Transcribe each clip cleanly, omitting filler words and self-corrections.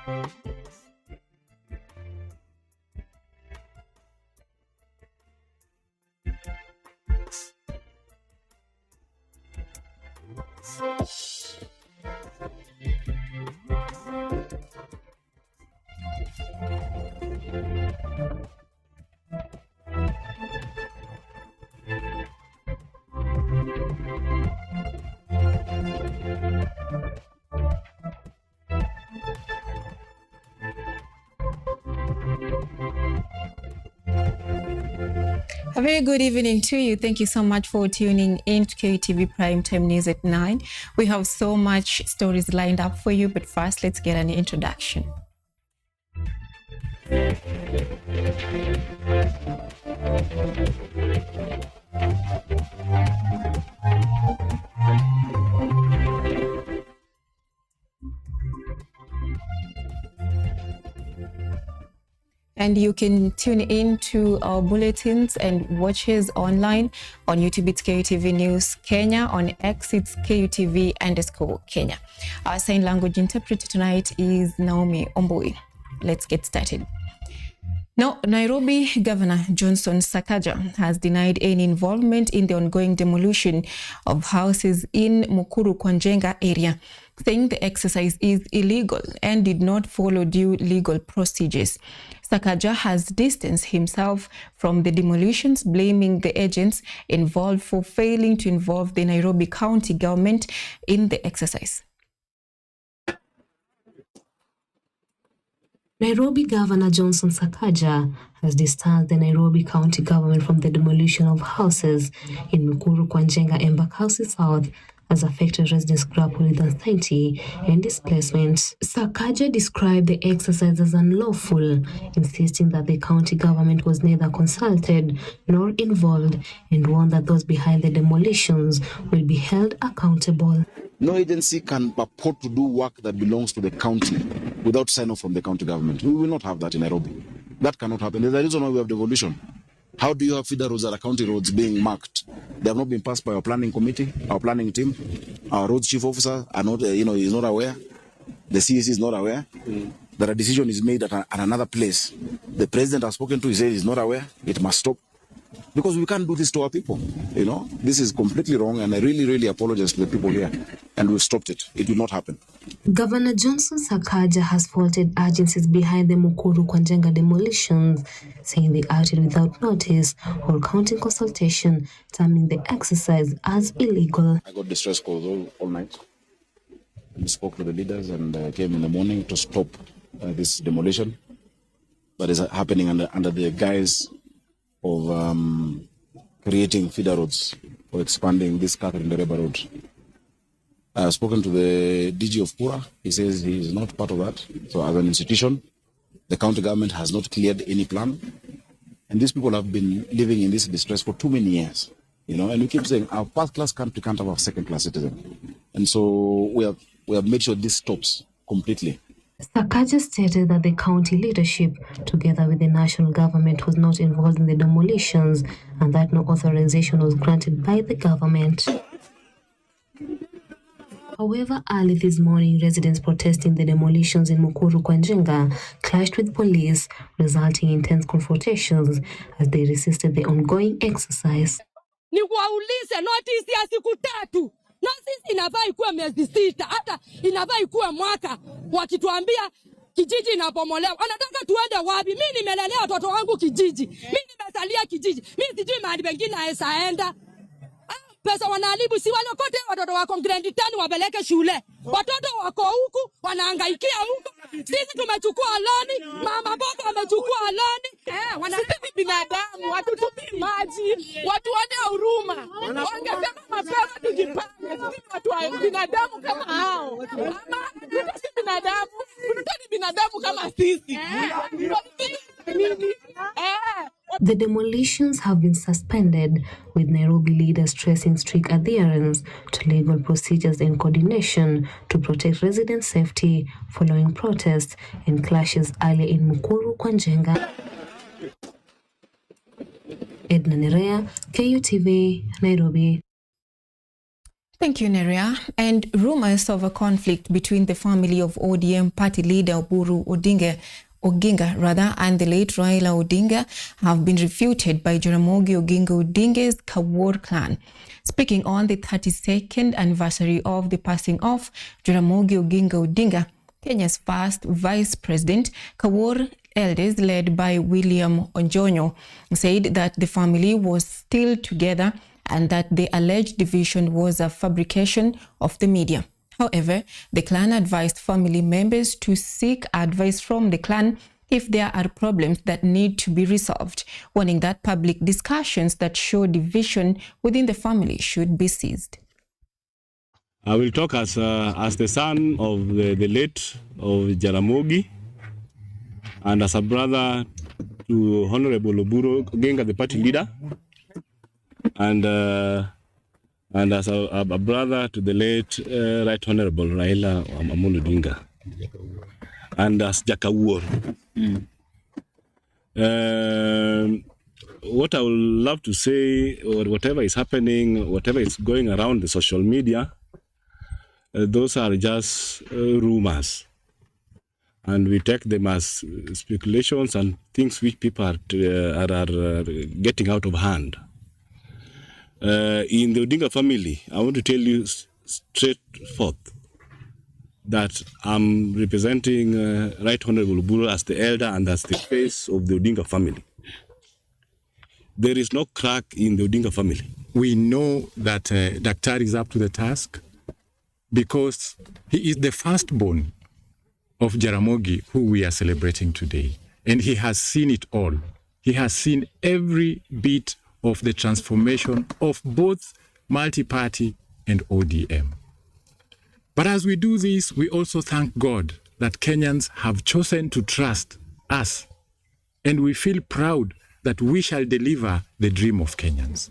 A very good evening to you. Thank you so much for tuning in to Kutv Primetime News at 9. We have so much stories lined up for you, but first, let's get an introduction. And you can tune in to our bulletins and watch us online on YouTube. It's Kutv News Kenya. On X, it's KUTV_Kenya. Our sign language interpreter tonight is Naomi Ombui. Let's get started. Now, Nairobi Governor Johnson Sakaja has denied any involvement in the ongoing demolition of houses in Mukuru Kwanjenga area, saying the exercise is illegal and did not follow due legal procedures. Sakaja has distanced himself from the demolitions, blaming the agents involved for failing to involve the Nairobi County government in the exercise. Nairobi Governor Johnson Sakaja has distanced the Nairobi County government from the demolition of houses in Mukuru Kwanjenga and Bakausi South as affected residents grapple with anxiety and displacement. Sakaja described the exercise as unlawful, insisting that the county government was neither consulted nor involved, and warned that those behind the demolitions will be held accountable. No agency can purport to do work that belongs to the county without sign-off from the county government. We will not have that in Nairobi. That cannot happen. There's a reason why we have devolution. How do you have feeder roads that are county roads being marked? They have not been passed by our planning committee, our planning team. Our road chief officer are not, is not aware. The CAC is not aware that a decision is made at another place. The president has spoken to, he said he's not aware. It must stop. Because we can't do this to our people, This is completely wrong, and I really, really apologize to the people here. And we've stopped it. It will not happen. Governor Johnson Sakaja has faulted agencies behind the Mukuru Kwanjenga demolitions, saying they acted without notice or county consultation, terming the exercise as illegal. I got distress calls all night. We spoke to the leaders and came in the morning to stop this demolition that is happening under the guise of creating feeder roads or expanding this Catherine Dereba road. I have spoken to the DG of Pura. He says he is not part of that. So as an institution, the county government has not cleared any plan. And these people have been living in this distress for too many years. And we keep saying our first-class country can't have a second-class citizen. And so we have made sure this stops completely. Sakaja stated that the county leadership, together with the national government, was not involved in the demolitions and that no authorization was granted by the government. However, early this morning, residents protesting the demolitions in Mukuru Kwanjenga clashed with police, resulting in tense confrontations as they resisted the ongoing exercise. Ni waulize notice ya siku 3. Na sisi inafaa ikuwe miezi 6, hata inafaa ikuwe mwaka. Wakituambia kijiji inapomolewa, wanataka tuende wapi? Mimi nimelelea watoto wangu kijiji. Mimi nimesalia kijiji. Mimi sijui mahali pengine naesaenda. Pesa wanalibu, si wale kote watoto wako grade 10 wapeleke shule. Watoto wako huku wanahangaikia huku. Sisi tumechukua loni, mama boga amechukua loni. Wanasema binadamu, watutupi maji, watu wane huruma. Wangesema mapema tujipange. Sisi watu wa binadamu kama hao. Ama sisi binadamu, tunataka binadamu kama sisi. The demolitions have been suspended, with Nairobi leaders stressing strict adherence to legal procedures and coordination to protect resident safety following protests and clashes earlier in Mukuru Kwanjenga. Edna Nerea, KUTV, Nairobi. Thank you, Neria. And rumors of a conflict between the family of ODM party leader Oburu Oginga and the late Raila Odinga have been refuted by Jaramogi Oginga Odinga's Kawor clan. Speaking on the 32nd anniversary of the passing of Jaramogi Oginga Odinga, Kenya's first vice president, Kawor elders led by William Onjonyo said that the family was still together and that the alleged division was a fabrication of the media. However, the clan advised family members to seek advice from the clan if there are problems that need to be resolved, warning that public discussions that show division within the family should be ceased. I will talk as the son of the late of Jaramogi and as a brother to Honorable Oburu Oginga, the party leader, and as a brother to the late Right Honorable Raila Amolo Odinga, and as Jakawur. What I would love to say, or whatever is happening, whatever is going around the social media, those are just rumors. And we take them as speculations and things which people are getting out of hand. In the Odinga family, I want to tell you straight forth that I'm representing Right Honorable Oburu as the elder and as the face of the Odinga family. There is no crack in the Odinga family. We know that Daktari is up to the task because he is the firstborn of Jaramogi, who we are celebrating today. And he has seen it all. He has seen every bit of the transformation of both multi-party and ODM. But as we do this, we also thank God that Kenyans have chosen to trust us, and we feel proud that we shall deliver the dream of Kenyans.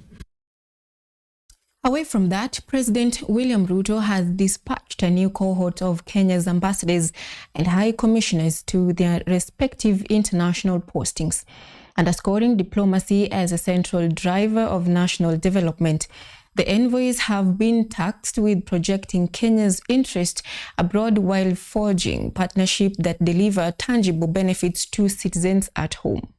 Away from that, President William Ruto has dispatched a new cohort of Kenya's ambassadors and high commissioners to their respective international postings, underscoring diplomacy as a central driver of national development. The envoys have been tasked with projecting Kenya's interest abroad while forging partnerships that deliver tangible benefits to citizens at home.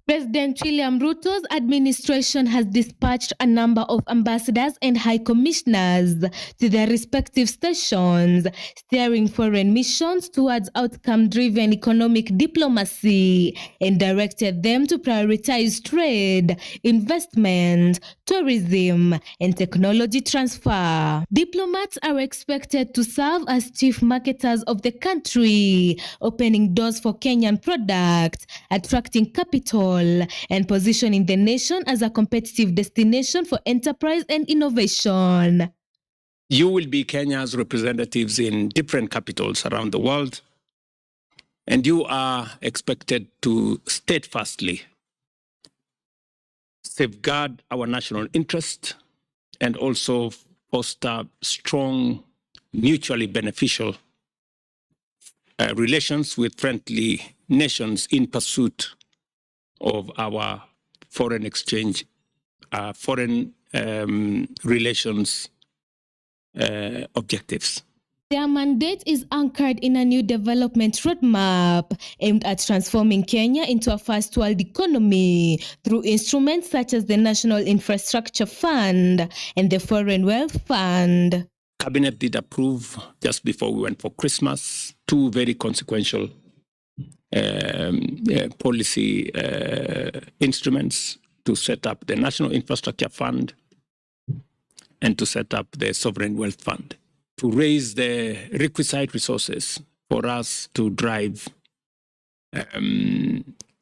President William Ruto's administration has dispatched a number of ambassadors and high commissioners to their respective stations, steering foreign missions towards outcome-driven economic diplomacy, and directed them to prioritize trade, investment, tourism, and technology transfer. Diplomats are expected to serve as chief marketers of the country, opening doors for Kenyan products, attracting capital, and positioning the nation as a competitive destination for enterprise and innovation. You will be Kenya's representatives in different capitals around the world, and you are expected to steadfastly safeguard our national interest and also foster strong, mutually beneficial relations with friendly nations in pursuit of our foreign exchange, foreign relations objectives. Their mandate is anchored in a new development roadmap aimed at transforming Kenya into a first world economy through instruments such as the National Infrastructure Fund and the Foreign Wealth Fund. Cabinet did approve, just before we went for Christmas, two very consequential policy instruments to set up the National Infrastructure Fund and to set up the Sovereign Wealth Fund to raise the requisite resources for us to drive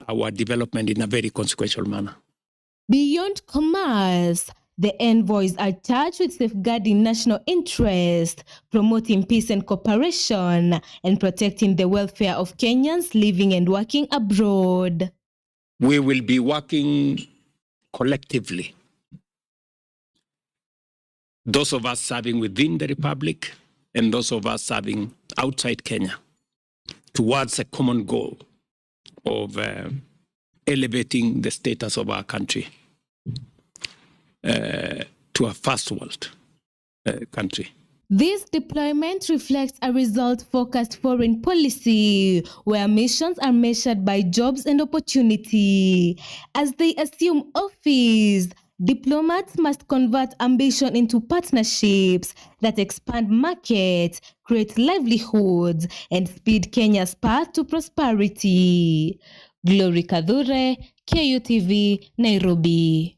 our development in a very consequential manner. Beyond commerce, the envoys are charged with safeguarding national interest, promoting peace and cooperation, and protecting the welfare of Kenyans living and working abroad. We will be working collectively. Those of us serving within the Republic and those of us serving outside Kenya towards a common goal of elevating the status of our country to a first world country. This deployment reflects a result-focused foreign policy where missions are measured by jobs and opportunity. As they assume office, diplomats must convert ambition into partnerships that expand markets, create livelihoods, and speed Kenya's path to prosperity. Glory Kadhure, KUTV, Nairobi.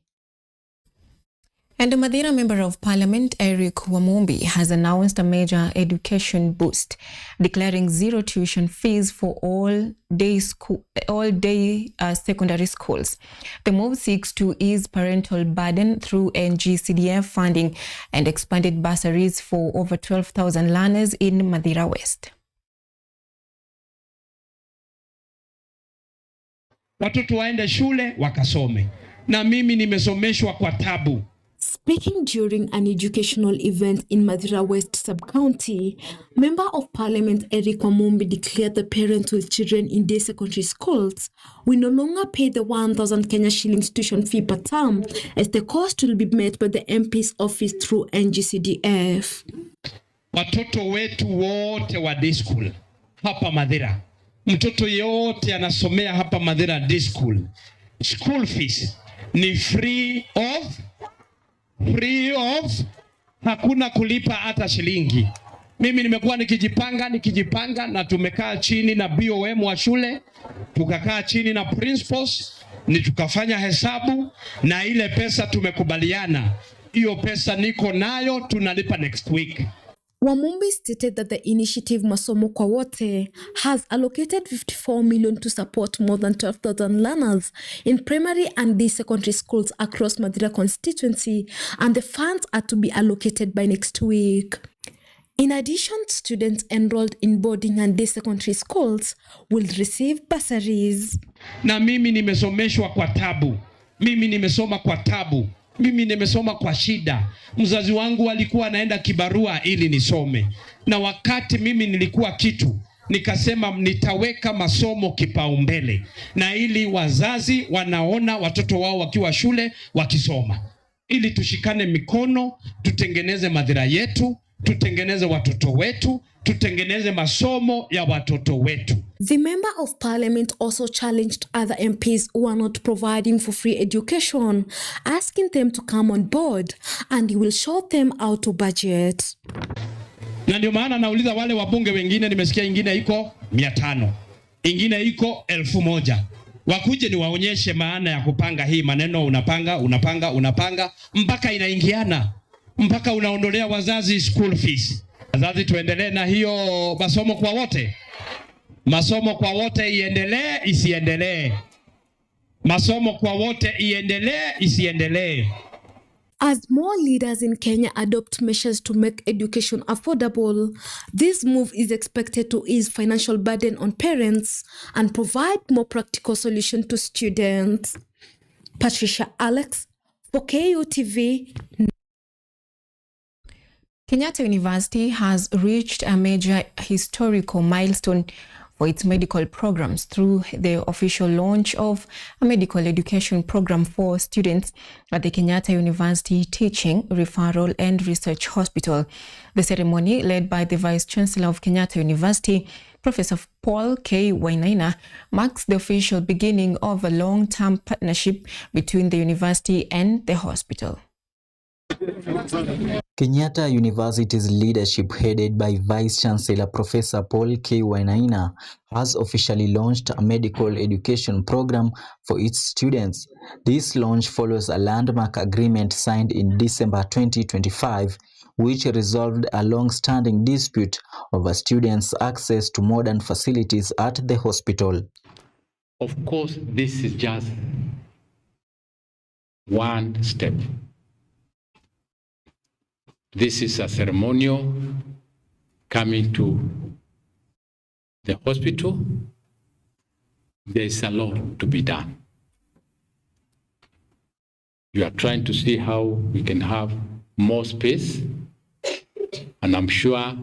And the Madeira Member of Parliament, Eric Wamumbi, has announced a major education boost, declaring zero tuition fees for all-day secondary schools. The move seeks to ease parental burden through NGCDF funding and expanded bursaries for over 12,000 learners in Madeira West. Watoto waende shule wakasome, na mimi nimesomeshwa kwa tabu. Speaking during an educational event in Madeira West Sub-County, Member of Parliament Eric Wamumbi declared that parents with children in day secondary schools will no longer pay the 1,000 Kenya shillings tuition fee per term, as the cost will be met by the MP's office through NGCDF. Watoto wetu wote wa day school hapa Madeira, mtoto yote anasomea hapa Madeira day school, school fees ni free of, hakuna kulipa hata shilingi. Mimi nimekuwa nikijipanga na tumekaa chini na BOM wa shule, tukakaa chini na principals, ni tukafanya hesabu na ile pesa tumekubaliana. Hiyo pesa niko nayo, tunalipa next week. Wamumbi stated that the initiative Masomo kwa Wote has allocated 54 million to support more than 12,000 learners in primary and day secondary schools across Madeira constituency, and the funds are to be allocated by next week. In addition, students enrolled in boarding and day secondary schools will receive bursaries. Na mimi nimesomeshwa kwa tabu. Mimi nimesoma kwa tabu. Mimi nimesoma kwa shida. Mzazi wangu alikuwa anaenda kibarua ili nisome. Na wakati mimi nilikuwa kitu, nikasema nitaweka masomo kipaumbele. Na ili wazazi wanaona watoto wao wakiwa shule wakisoma. Ili tushikane mikono, tutengeneze Madeira yetu, tutengeneze watoto wetu, tutengeneze masomo ya watoto wetu. The Member of Parliament also challenged other MPs who are not providing for free education, asking them to come on board, and he will show them how to budget. Na ndio maana nauliza wale wabunge wengine, nimesikia ingine iko 500, ingine iko 1000. Wakuje ni waonyeshe maana ya kupanga hii maneno, unapanga mpaka inaingiana, mpaka unaondolea wazazi school fees. Wazazi tuendelee na hiyo masomo kwa wote. Masomo kwa wote iendelee, isiendelee. Masomo kwa wote iendelee, isiendelee. As more leaders in Kenya adopt measures to make education affordable, this move is expected to ease financial burden on parents and provide more practical solutions to students. Patricia Alex for KUTV. Kenyatta University has reached a major historical milestone for its medical programs through the official launch of a medical education program for students at the Kenyatta University Teaching, Referral and Research Hospital. The ceremony, led by the Vice Chancellor of Kenyatta University, Professor Paul K. Wainaina, marks the official beginning of a long-term partnership between the university and the hospital. Kenyatta University's leadership, headed by Vice Chancellor Professor Paul K. Wainaina, has officially launched a medical education program for its students. This launch follows a landmark agreement signed in December 2025, which resolved a long-standing dispute over students' access to modern facilities at the hospital. Of course, this is just one step. This is a ceremonial coming to the hospital. There is a lot to be done. You are trying to see how we can have more space, and I'm sure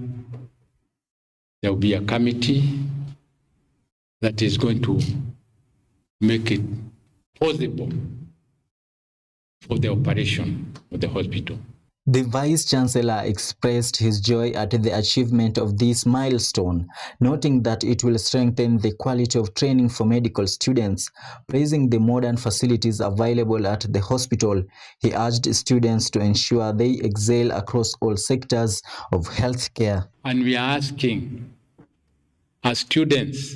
there will be a committee that is going to make it possible for the operation of the hospital. The Vice-Chancellor expressed his joy at the achievement of this milestone, noting that it will strengthen the quality of training for medical students. Praising the modern facilities available at the hospital, he urged students to ensure they excel across all sectors of healthcare. And we are asking, as students,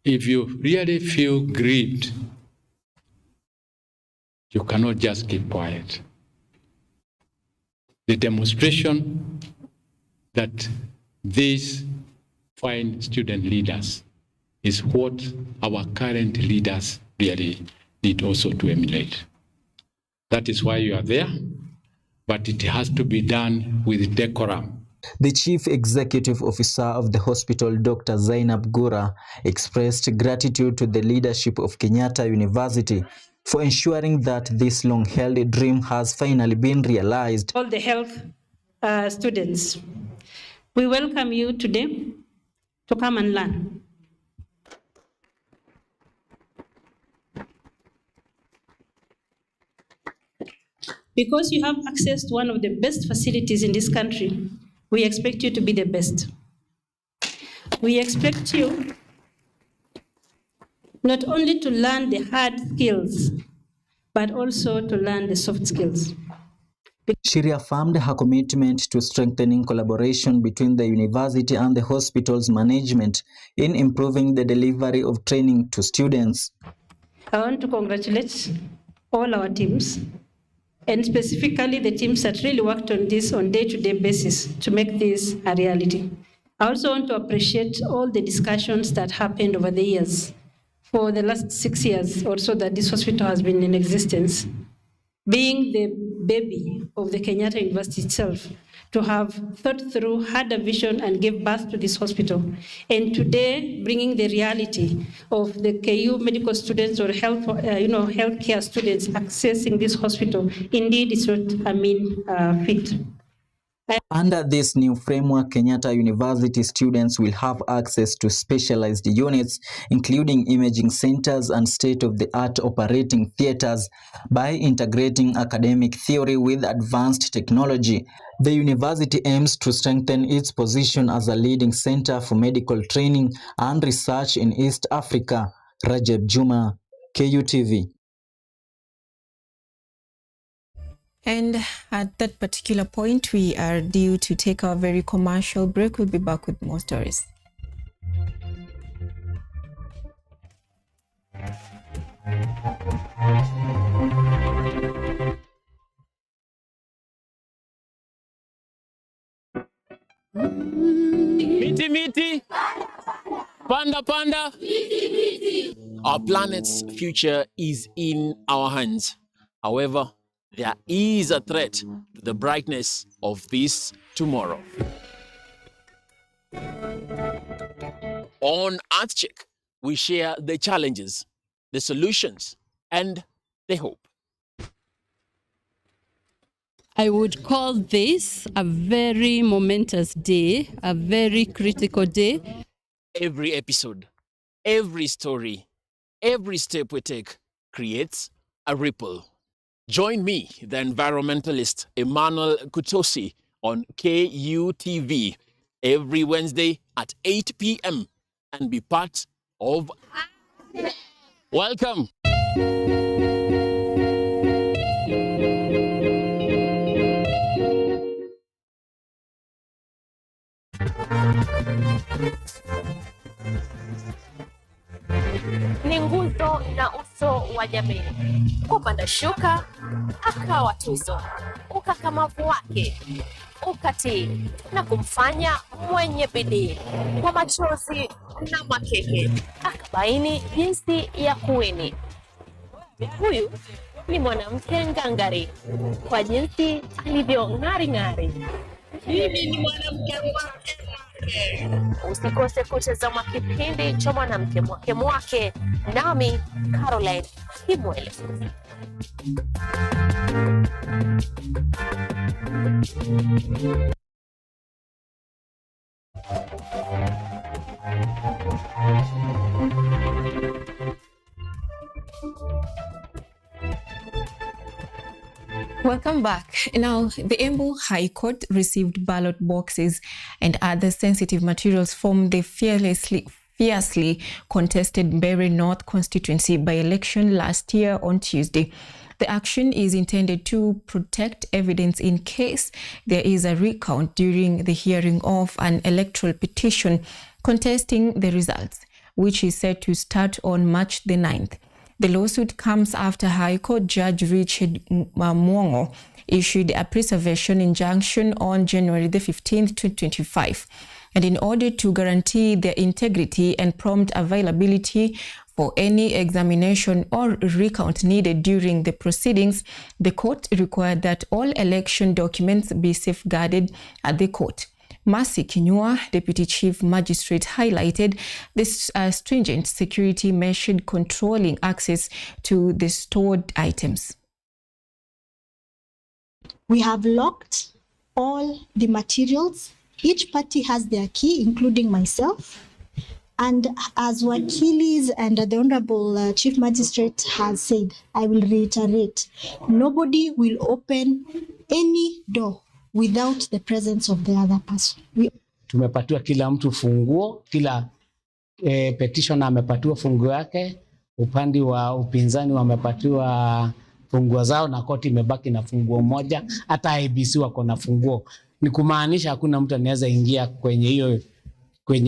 if you really feel grieved, you cannot just keep quiet. The demonstration that these fine student leaders is what our current leaders really need also to emulate. That is why you are there, but it has to be done with decorum. The Chief Executive Officer of the hospital, Dr. Zainab Gura, expressed gratitude to the leadership of Kenyatta University for ensuring that this long-held dream has finally been realized. All the health students, we welcome you today to come and learn. Because you have access to one of the best facilities in this country, we expect you to be the best. We expect you not only to learn the hard skills, but also to learn the soft skills. She reaffirmed her commitment to strengthening collaboration between the university and the hospital's management in improving the delivery of training to students. I want to congratulate all our teams, and specifically the teams that really worked on this on day-to-day basis to make this a reality. I also want to appreciate all the discussions that happened over the years. For the last 6 years or so that this hospital has been in existence, being the baby of the Kenyatta University itself, to have thought through, had a vision and gave birth to this hospital. And today, bringing the reality of the KU medical students or healthcare students accessing this hospital, indeed is not a mean feat. Under this new framework, Kenyatta University students will have access to specialized units, including imaging centers and state-of-the-art operating theaters. By integrating academic theory with advanced technology, the university aims to strengthen its position as a leading center for medical training and research in East Africa. Rajab Juma, KUTV. And at that particular point, we are due to take our very commercial break. We'll be back with more stories. Miti miti, panda panda. Our planet's future is in our hands. However, there is a threat to the brightness of this tomorrow. On EarthCheck, we share the challenges, the solutions, and the hope. I would call this a very momentous day, a very critical day. Every episode, every story, every step we take creates a ripple. Join me, the environmentalist Emmanuel Kutosi, on KUTV every Wednesday at 8 p.m. and be part of... Welcome. Ni nguzo na uso wa jamii. Kupanda shuka akawa tuzo, ukakamavu wake ukatii na kumfanya mwenye bidii. Kwa machozi na makeke akabaini jinsi ya kuwini. Huyu ni mwanamke ngangari kwa jinsi alivyo ng'ari ng'ari. Mimi ni mwanamke mwake. Usikose kutazama kipindi cha mwanamke mwake mwake, nami Caroline Kimwele. Welcome back. Now, the Embu High Court received ballot boxes and other sensitive materials from the fiercely contested Mbeere North constituency by-election last year on Tuesday. The action is intended to protect evidence in case there is a recount during the hearing of an electoral petition contesting the results, which is set to start on March the 9th. The lawsuit comes after High Court Judge Richard Mwongo issued a preservation injunction on January the 15th, 2025. And in order to guarantee their integrity and prompt availability for any examination or recount needed during the proceedings, the court required that all election documents be safeguarded at the court. Mercy Kinyua, Deputy Chief Magistrate, highlighted this stringent security measure controlling access to the stored items. We have locked all the materials. Each party has their key, including myself. And as Wakilis and the Honorable Chief Magistrate has said, I will reiterate, nobody will open any door without the presence of the other person. Tumepatiwa kila mtu funguo, kila petitioner amepatiwa funguo yake, upande wa upinzani wamepatiwa funguo zao na koti imebaki na funguo moja, hata IBC wako na funguo. Ni kumaanisha hakuna mtu anaweza ingia kwenye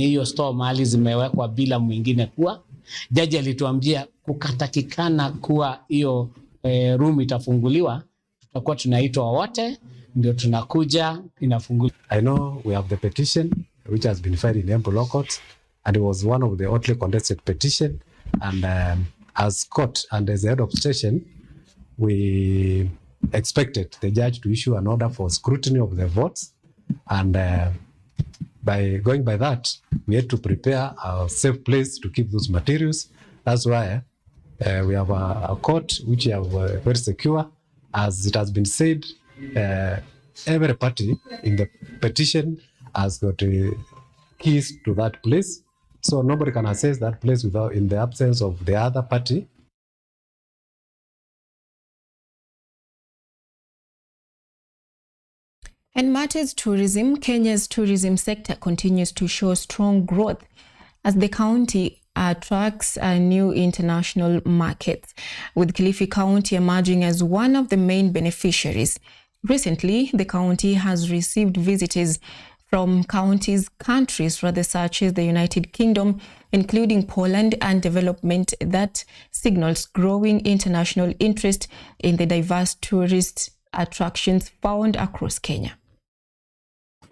hiyo store mahali zimewekwa bila mwingine kuwa. Jaji alituambia kukatakikana kuwa hiyo room itafunguliwa, tutakuwa tunaitwa wote ndio tunakuja inafunguliwa. I know we have the petition which has been filed in Embu Law Court, and it was one of the hotly contested petition, and as court and as the head of station we expected the judge to issue an order for scrutiny of the votes, and by going by that we had to prepare a safe place to keep those materials. That's why we have a court which have very secure. As it has been said, every party in the petition has got keys to that place, so nobody can access that place without in the absence of the other party. And matters tourism, Kenya's tourism sector continues to show strong growth as the county attracts new international markets, with Kilifi County emerging as one of the main beneficiaries. Recently, the county has received visitors from countries such as the United Kingdom, including Poland, and development that signals growing international interest in the diverse tourist attractions found across Kenya.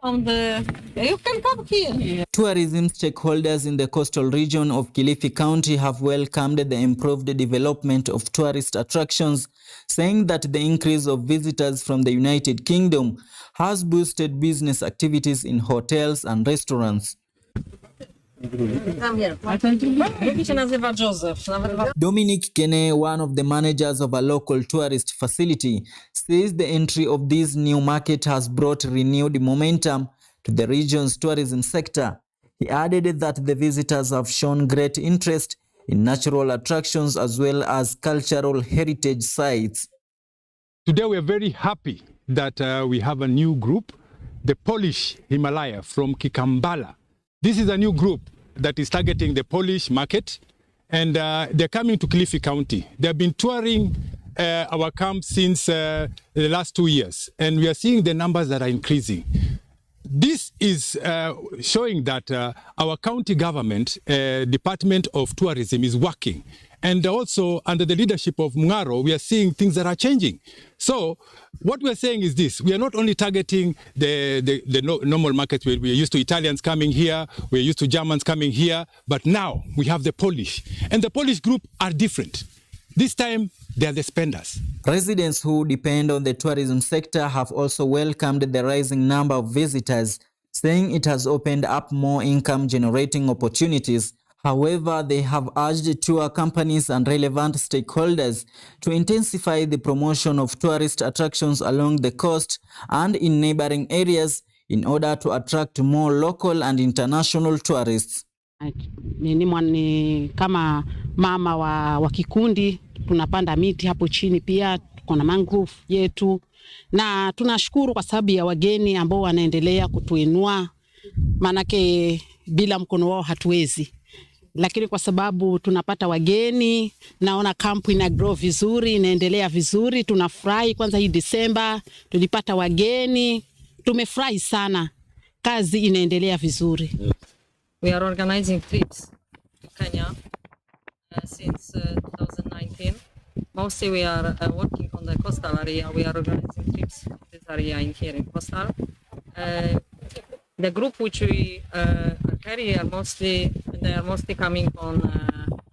You can come here. Tourism stakeholders in the coastal region of Kilifi County have welcomed the improved development of tourist attractions, saying that the increase of visitors from the United Kingdom has boosted business activities in hotels and restaurants. Dominic Kene, one of the managers of a local tourist facility, says the entry of this new market has brought renewed momentum to the region's tourism sector. He added that the visitors have shown great interest in natural attractions as well as cultural heritage sites. Today we are very happy that we have a new group, the Polish Himalaya from Kikambala. This is a new group that is targeting the Polish market, and they're coming to Kilifi County. They've been touring our camp since the last 2 years, and we are seeing the numbers that are increasing. This is showing that our county government, Department of Tourism, is working. And also under the leadership of Mungaro, we are seeing things that are changing. So what we are saying is this: we are not only targeting the normal market where we are used to Italians coming here, we are used to Germans coming here, but now we have the Polish. And the Polish group are different. This time, they are the spenders. Residents who depend on the tourism sector have also welcomed the rising number of visitors, saying it has opened up more income-generating opportunities. However, they have urged tour companies and relevant stakeholders to intensify the promotion of tourist attractions along the coast and in neighboring areas in order to attract more local and international tourists. Ni kama mama wa kikundi, tunapanda miti hapo chini, pia tuko na mangrove yetu, na tunashukuru kwa sababu ya wageni ambao wanaendelea kutuinua, manake bila mkono wao hatuwezi. Lakini kwa sababu tunapata wageni, naona kampu ina grow vizuri, inaendelea vizuri, tunafurahi. Kwanza hii Disemba tulipata wageni, tumefurahi sana, kazi inaendelea vizuri. We are organizing trips to Kenya since 2019. Mostly we are working on the coastal area. We are organizing trips in this area here in coastal. The group which we carry are mostly coming on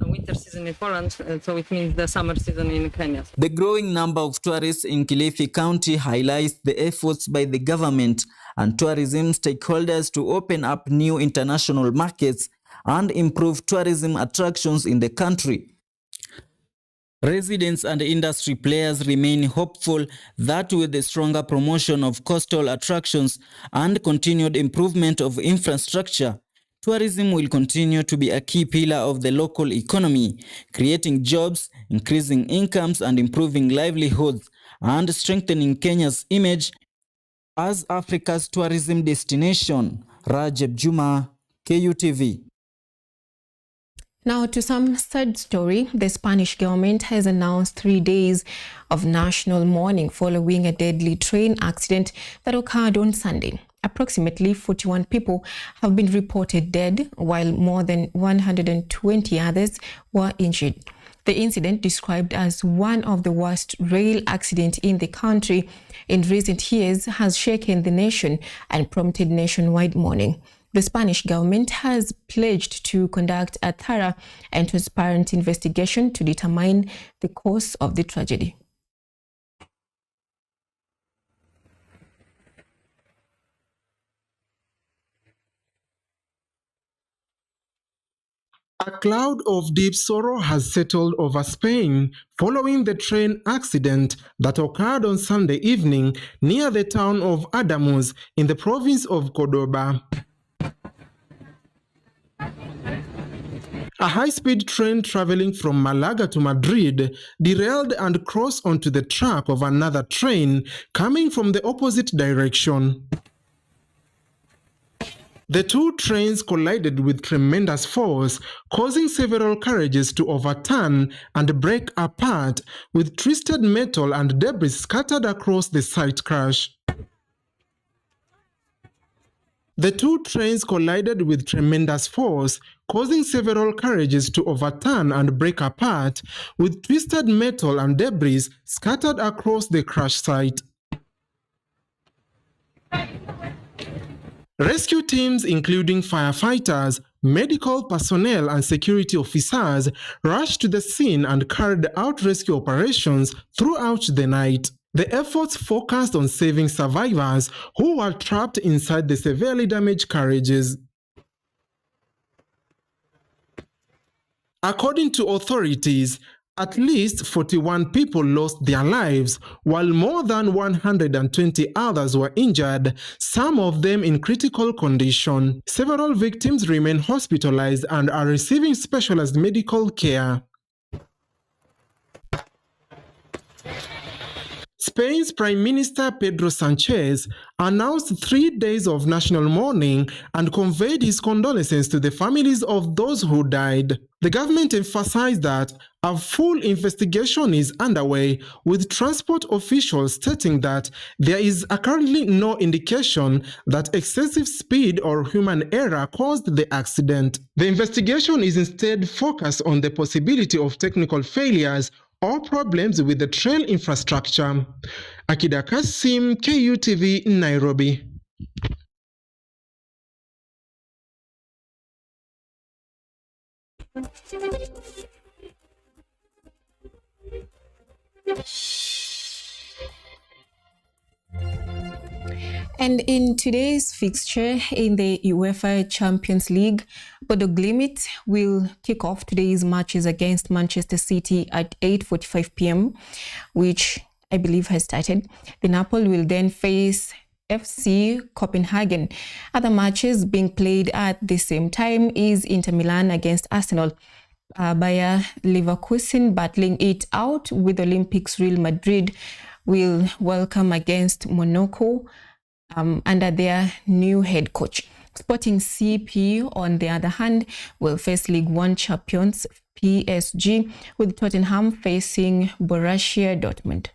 winter season in Poland, so it means the summer season in Kenya. The growing number of tourists in Kilifi County highlights the efforts by the government and tourism stakeholders to open up new international markets and improve tourism attractions in the country. Residents and industry players remain hopeful that with the stronger promotion of coastal attractions and continued improvement of infrastructure, tourism will continue to be a key pillar of the local economy, creating jobs, increasing incomes and improving livelihoods, and strengthening Kenya's image as Africa's tourism destination. Rajab Juma, KUTV. Now to some sad story. The Spanish government has announced 3 days of national mourning following a deadly train accident that occurred on Sunday. Approximately 41 people have been reported dead, while more than 120 others were injured. The incident, described as one of the worst rail accidents in the country in recent years, has shaken the nation and prompted nationwide mourning. The Spanish government has pledged to conduct a thorough and transparent investigation to determine the cause of the tragedy. A cloud of deep sorrow has settled over Spain following the train accident that occurred on Sunday evening near the town of Adamos in the province of Cordoba. A high-speed train traveling from Malaga to Madrid derailed and crossed onto the track of another train coming from the opposite direction. The two trains collided with tremendous force, causing several carriages to overturn and break apart, with twisted metal and debris scattered across the site crash. The two trains collided with tremendous force, causing several carriages to overturn and break apart, with twisted metal and debris scattered across the crash site. Rescue teams, including firefighters, medical personnel, and security officers, rushed to the scene and carried out rescue operations throughout the night. The efforts focused on saving survivors who were trapped inside the severely damaged carriages. According to authorities, at least 41 people lost their lives, while more than 120 others were injured, some of them in critical condition. Several victims remain hospitalized and are receiving specialized medical care. Spain's Prime Minister Pedro Sanchez announced 3 days of national mourning and conveyed his condolences to the families of those who died. The government emphasized that a full investigation is underway, with transport officials stating that there is currently no indication that excessive speed or human error caused the accident. The investigation is instead focused on the possibility of technical failures or problems with the train infrastructure. Akida Kasim, KUTV, Nairobi. And in today's fixture in the UEFA Champions League, Bodo Glimt will kick off today's matches against Manchester City at 8:45 p.m, which I believe has started. The Napoli will then face FC Copenhagen. Other matches being played at the same time is Inter Milan against Arsenal, Bayer Leverkusen battling it out with Olympics Real Madrid, will welcome against Monaco under their new head coach. Sporting CP, on the other hand, will face League One champions PSG, with Tottenham facing Borussia Dortmund.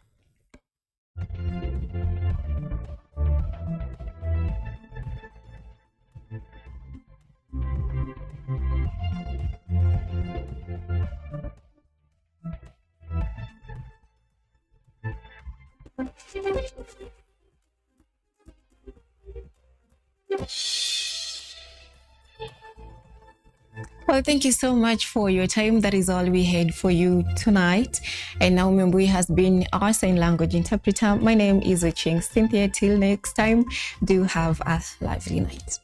Well, thank you so much for your time. That is all we had for you tonight. And now Mbui has been our sign language interpreter. My name is Ochieng. Cynthia, till next time, do have a lively night.